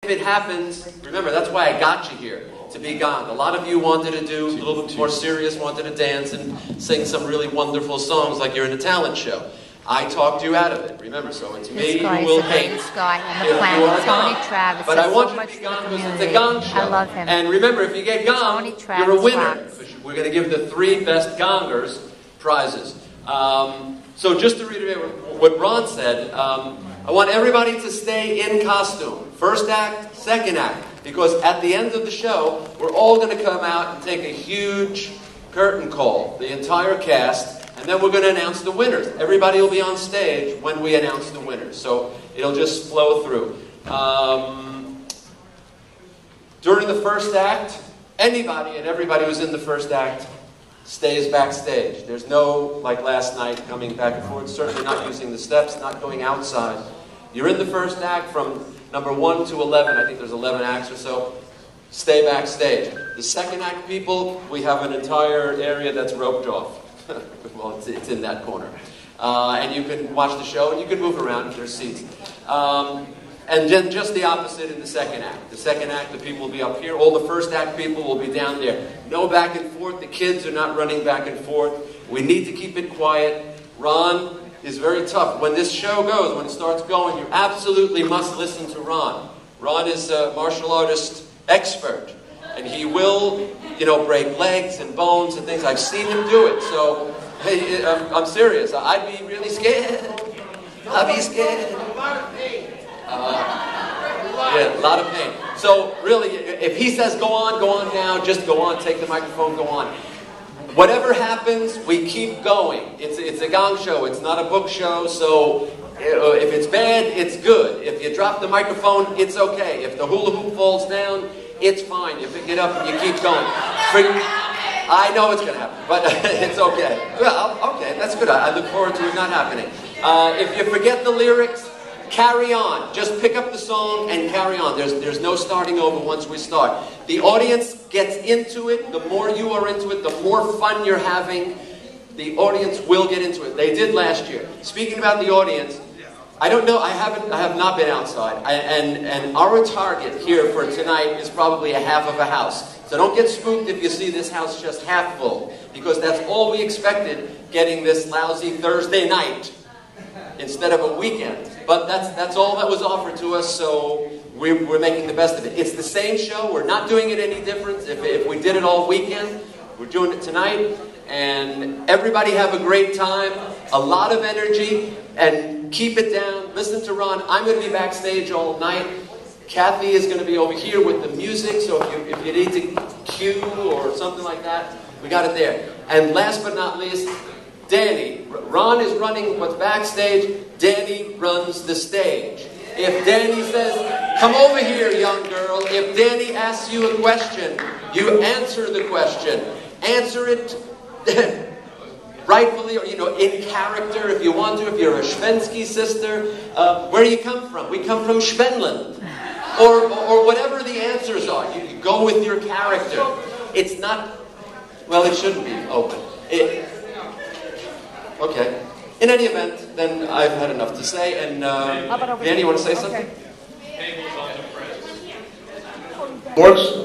If it happens, remember, that's why I got you here, to be gonged. A lot of you wanted to do a little bit more serious, wanted to dance and sing some really wonderful songs like you're in a talent show. I talked you out of it, remember, so it's me who will hate This guy on the planet, Tony Travis. But I want you to be gonged because it's a gong show. I love him. And remember, if you get gonged, you're a winner. We're going to give the 3 best gongers prizes. So just to reiterate what Ron said, I want everybody to stay in costume. First act, second act. Because at the end of the show, we're all going to come out and take a huge curtain call, the entire cast, and then we're going to announce the winners. Everybody will be on stage when we announce the winners. So it'll just flow through. During the first act, anybody and everybody who's in the first act stays backstage. There's no, like last night, coming back and forth, certainly not using the steps, not going outside. You're in the first act from number 1 to 11. I think there's 11 acts or so. Stay backstage. The second act people, we have an entire area that's roped off. Well, it's in that corner. And you can watch the show and you can move around if there's seats. And then just the opposite in the second act. The second act, the people will be up here. All the first act people will be down there. No back and forth. The kids are not running back and forth. We need to keep it quiet. Ron is very tough. When this show goes, when it starts going, you absolutely must listen to Ron. Ron is a martial artist expert. And he will, break legs and bones and things. I've seen him do it. So, hey, I'm serious. I'd be really scared. I'd be scared. Yeah, a lot of pain. So really, if he says go on now, just go on, take the microphone, go on. Whatever happens, we keep going. It's a gong show, it's not a book show, so if it's bad, it's good. If you drop the microphone, it's okay. If the hula hoop falls down, it's fine. You pick it up and you keep going. I know it's going to happen, but it's okay. Well, okay, that's good. I look forward to it not happening. If you forget the lyrics, carry on. Just pick up the song and carry on. There's no starting over once we start. The audience gets into it. The more you are into it, the more fun you're having. The audience will get into it. They did last year. Speaking about the audience, I don't know. I have not been outside. And our target here for tonight is probably a half of a house. So don't get spooked if you see this house just half full, because that's all we expected getting this lousy Thursday night instead of a weekend. But that's all that was offered to us, so we're making the best of it. It's the same show. We're not doing it any different. If we did it all weekend, we're doing it tonight. And everybody have a great time, a lot of energy, and keep it down. Listen to Ron. I'm going to be backstage all night. Kathy is going to be over here with the music, so if you need to cue or something like that, we got it there. And last but not least, Danny. Ron is running what's backstage. Danny runs the stage. If Danny says, come over here, young girl. If Danny asks you a question, you answer the question. Answer it rightfully, or in character if you want to. If you're a Schwensky sister, where do you come from? We come from Schwenland. Or whatever the answers are. You go with your character. It's not, well, it shouldn't be open. Okay. In any event, then I've had enough to say. And Danny, you want to say something? Works.